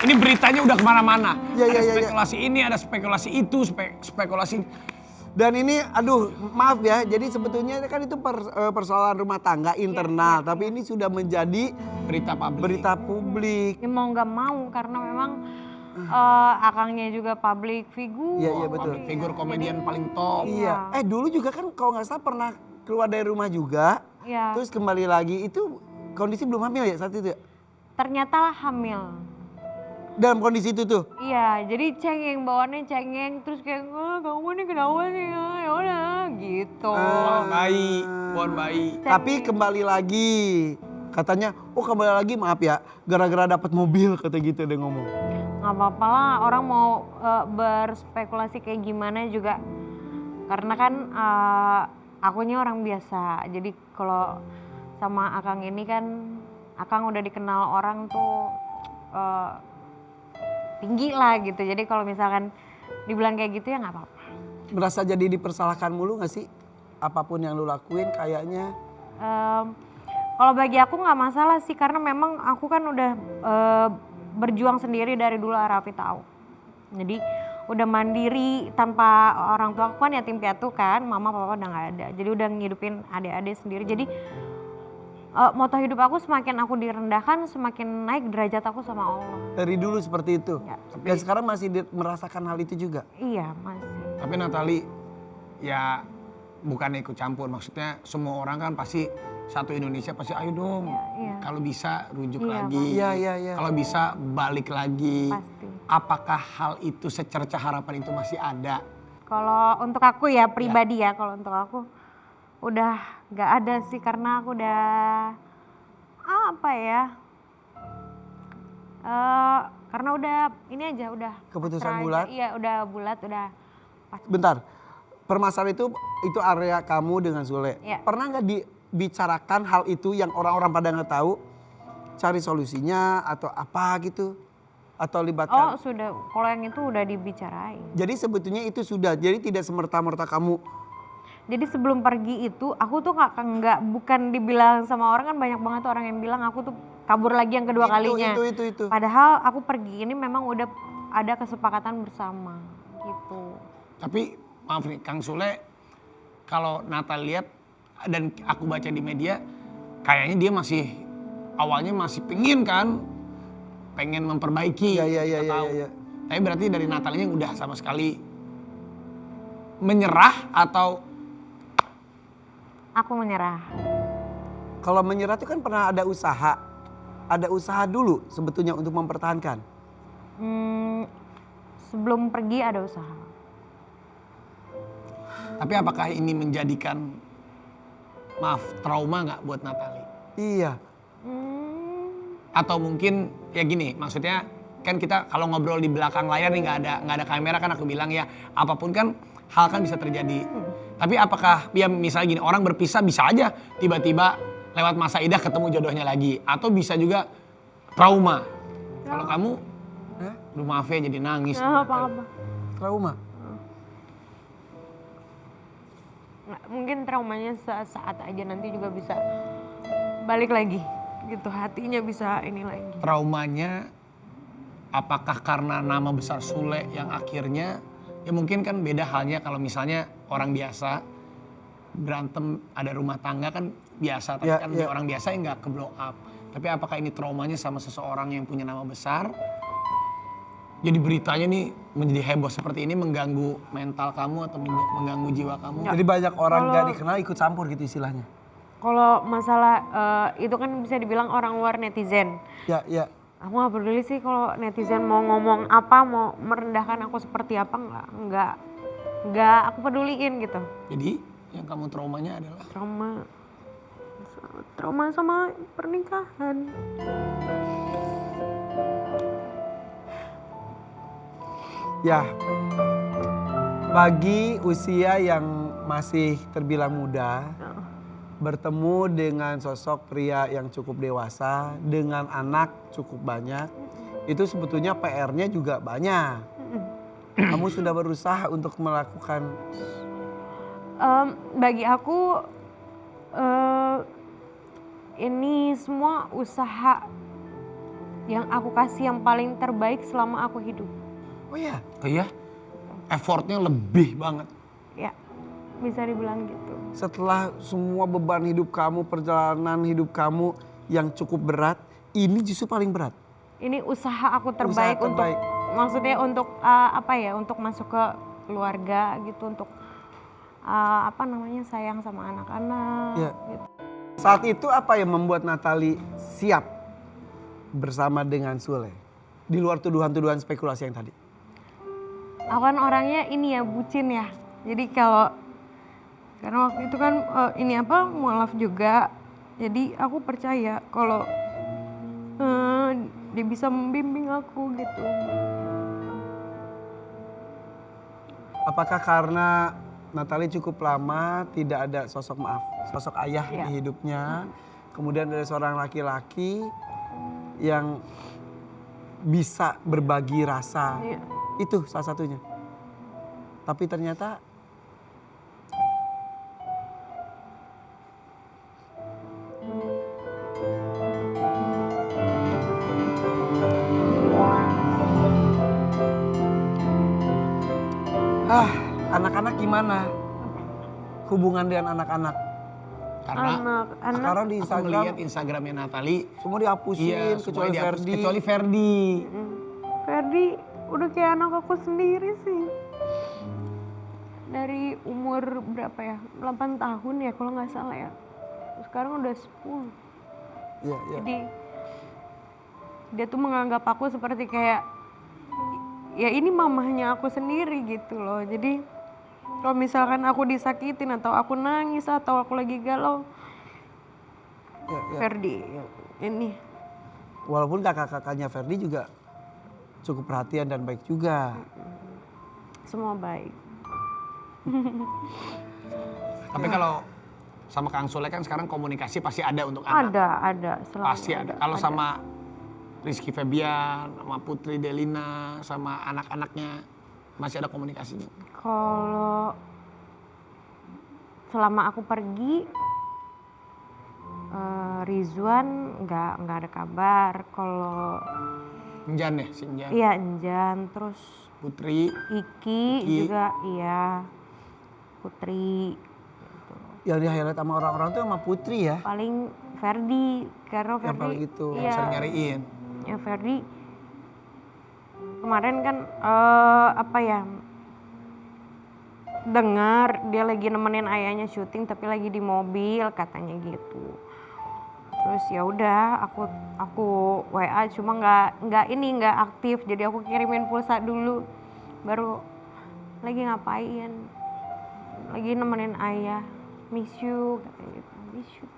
Ini beritanya udah kemana-mana. Iya, Ada iya, iya. spekulasi ini, ada spekulasi itu, spekulasi. Dan ini, aduh maaf ya, jadi sebetulnya kan itu persoalan rumah tangga internal. Tapi ini sudah menjadi berita publik. Ya mau nggak mau karena memang akangnya juga public figure. Iya betul. Figur komedian paling top. Iya. Dulu juga kan kalau nggak salah pernah keluar dari rumah juga. Iya. Terus kembali lagi, itu kondisi belum hamil ya saat itu ya? Ternyata hamil. Dalam kondisi itu tuh? Iya, jadi cengeng, bawaannya cengeng, terus kayak, kamu nih kenapa sih, ya udah gitu. Pohon bayi. Tapi kembali lagi, katanya, kembali lagi maaf ya, gara-gara dapat mobil kata gitu dia ngomong. Nggak apa-apa lah, orang mau berspekulasi kayak gimana juga, karena kan akunya orang biasa, jadi kalau sama akang ini kan, akang udah dikenal orang tuh tinggi lah gitu. Jadi kalau misalkan dibilang kayak gitu ya nggak apa-apa. Merasa jadi dipersalahkan mulu gak sih? Apapun yang lu lakuin kayaknya. Kalau bagi aku nggak masalah sih, karena memang aku kan udah berjuang sendiri dari dulu, Raffi tahu. Jadi udah mandiri tanpa orang tua. Aku kan yatim piatu kan, mama papa udah nggak ada. Jadi udah ngidupin adik-adik sendiri. Jadi moto hidup aku, semakin aku direndahkan, semakin naik derajat aku sama Allah. Dari dulu seperti itu? Ya. Dan sekarang masih merasakan hal itu juga? Iya masih. Tapi Natali, ya bukan ikut campur. Maksudnya semua orang kan pasti satu Indonesia pasti ayo dong. Iya. Kalau bisa rujuk Iya, lagi. Iya. Kalau bisa balik lagi. Pasti. Apakah hal itu secerca harapan itu masih ada? Kalau untuk aku ya pribadi ya, kalau untuk aku udah gak ada sih, karena aku udah apa ya, karena udah ini aja udah Keputusan pasrah aja. bulat? Iya udah bulat, udah pasti. Bentar, permasalahan itu area kamu dengan Sule. Iya. Pernah nggak dibicarakan hal itu yang orang-orang pada nggak tahu? Cari solusinya atau apa gitu? Atau libatkan? Sudah, kalau yang itu udah dibicarain. Jadi sebetulnya itu sudah, jadi tidak semerta-merta kamu. Jadi sebelum pergi itu aku tuh nggak bukan dibilang sama orang, kan banyak banget orang yang bilang aku tuh kabur lagi yang kedua kalinya. Itu. Padahal aku pergi ini memang udah ada kesepakatan bersama gitu. Tapi maaf nih Kang Sule, kalau Natal lihat dan aku baca di media, kayaknya dia awalnya masih pengen memperbaiki. Iya. Tapi berarti dari Natalnya udah sama sekali menyerah atau? Aku menyerah. Kalau menyerah itu kan pernah ada usaha dulu sebetulnya untuk mempertahankan. Sebelum pergi ada usaha. Tapi apakah ini menjadikan, trauma nggak buat Natali? Iya. Atau mungkin ya gini, maksudnya kan kita kalau ngobrol di belakang layar nih nggak ada kamera kan, aku bilang ya apapun kan hal kan bisa terjadi. Tapi apakah ya misalnya gini, orang berpisah bisa aja tiba-tiba lewat masa idah ketemu jodohnya lagi, atau bisa juga trauma. Kalau kamu, aduh maaf ya jadi nangis. Apa-apa. Trauma. Mungkin traumanya saat aja, nanti juga bisa balik lagi gitu, hatinya bisa ini lagi. Traumanya apakah karena nama besar Sule yang akhirnya, ya mungkin kan beda halnya kalau misalnya orang biasa berantem ada rumah tangga kan biasa, tapi kan dia orang biasa yang nggak ke blow up. Tapi apakah ini traumanya sama seseorang yang punya nama besar? Jadi beritanya nih menjadi heboh seperti ini mengganggu mental kamu atau mengganggu jiwa kamu? Jadi banyak orang nggak dikenal ikut campur gitu istilahnya. Kalau masalah itu kan bisa dibilang orang luar, netizen. Ya. Aku gak peduli sih kalau netizen mau ngomong apa, mau merendahkan aku seperti apa, nggak aku peduliin gitu. Jadi yang kamu traumanya adalah? Trauma sama pernikahan. Ya, bagi usia yang masih terbilang muda, bertemu dengan sosok pria yang cukup dewasa, dengan anak cukup banyak, itu sebetulnya PR-nya juga banyak. Kamu sudah berusaha untuk melakukan? Bagi aku ini semua usaha yang aku kasih yang paling terbaik selama aku hidup. Oh iya. Oh iya? Effortnya lebih banget. Ya, bisa dibilang gitu. Setelah semua beban hidup kamu, perjalanan hidup kamu yang cukup berat, ini justru paling berat. Ini usaha aku terbaik, Usaha terbaik. untuk maksudnya untuk untuk masuk ke keluarga gitu, untuk sayang sama anak-anak Iya. gitu. Saat itu apa yang membuat Natali siap bersama dengan Sule? Di luar tuduhan-tuduhan spekulasi yang tadi. Aku kan orangnya ini ya, bucin ya. Jadi karena waktu itu kan mualaf juga. Jadi aku percaya kalau dia bisa membimbing aku gitu. Apakah karena Natali cukup lama tidak ada sosok ayah Iya. di hidupnya, kemudian ada seorang laki-laki yang bisa berbagi rasa, Iya. itu salah satunya. Tapi ternyata anak-anak gimana? Hubungan dengan anak-anak. Karena Anak-anak Sekarang di aku Instagram ngeliat Instagramnya Natali. semua dihapusin Iya, kecuali semuanya dihapus, Ferdi. kecuali Ferdi. Ferdi udah kayak anak aku sendiri sih. Dari umur berapa ya? 8 tahun ya kalau nggak salah ya. Sekarang udah 10. Iya, iya. Jadi dia tuh menganggap aku seperti kayak ya ini mamahnya aku sendiri gitu loh. Jadi kalau misalkan aku disakitin atau aku nangis atau aku lagi galau, Iya, iya. Ferdi ini. Walaupun kakak-kakaknya Ferdi juga cukup perhatian dan baik juga. Semua baik. Tapi kalau sama Kang Sule kan sekarang komunikasi pasti ada untuk anak. Ada, selalu Pasti ada. Kalau sama Rizky Febian, sama Putri Delina, sama anak-anaknya masih ada komunikasinya. Kalau selama aku pergi, Rizwan nggak ada kabar. Kalau Enjan ya, si Enjan. iya Enjan, terus Putri. Iki juga iya, Putri. Yang di highlight sama orang-orang tuh sama Putri ya. Paling Ferdi, karena Yang Ferdi paling itu. iya, Sering nyariin. ya Ferdi kemarin kan dengar dia lagi nemenin ayahnya syuting tapi lagi di mobil katanya gitu. Terus ya udah aku WA cuma nggak aktif, jadi aku kirimin pulsa dulu, baru lagi ngapain, lagi nemenin ayah, miss you katanya gitu, miss you.